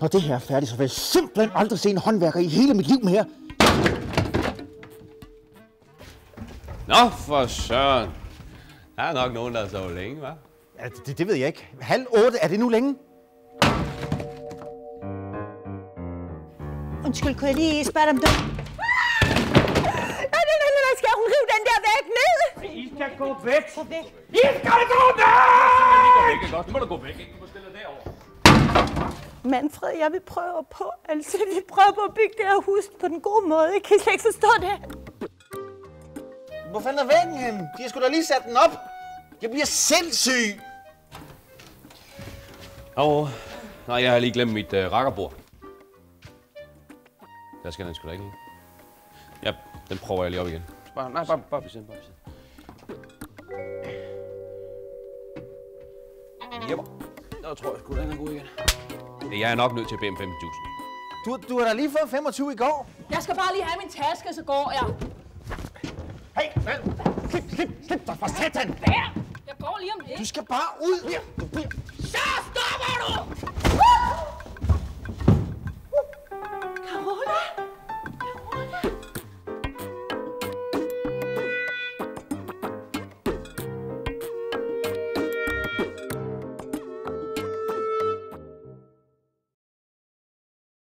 Når det her er færdigt, så vil jeg simpelthen aldrig se en håndværker i hele mit liv mere. Nå, for søren. Der er nok nogen, der har sovet længe, hva'? Ja, det ved jeg ikke. 7:30, er det nu længe? Undskyld, kunne jeg lige spørge dig om det? Nej, skal hun rive den der væg ned? I skal gå væk! Gå væk! I skal gå væk! Nu må du gå væk, ikke? Du må stille dig derovre. Manfred, jeg vil prøve på, altså vi prøver på at bygge det her hus på den gode måde. Jeg kan slet ikke forstå det. Hvor fanden er væggen henne? De har sgu da lige sat den op. Jeg bliver sindssyg. Nej, jeg har lige glemt mit rakkerbord. Der skal den sgu da ikke. Ja, den prøver jeg lige op igen. Bare besæt. Jepper. Der tror jeg sgu, den er god igen. Jeg er nok nødt til at bede om 15.000. Du har da lige fået 25 i går. Jeg skal bare lige have min taske, så går jeg. Hey, slip dig fra satan! Der! Jeg går lige om lidt. Du skal bare ud.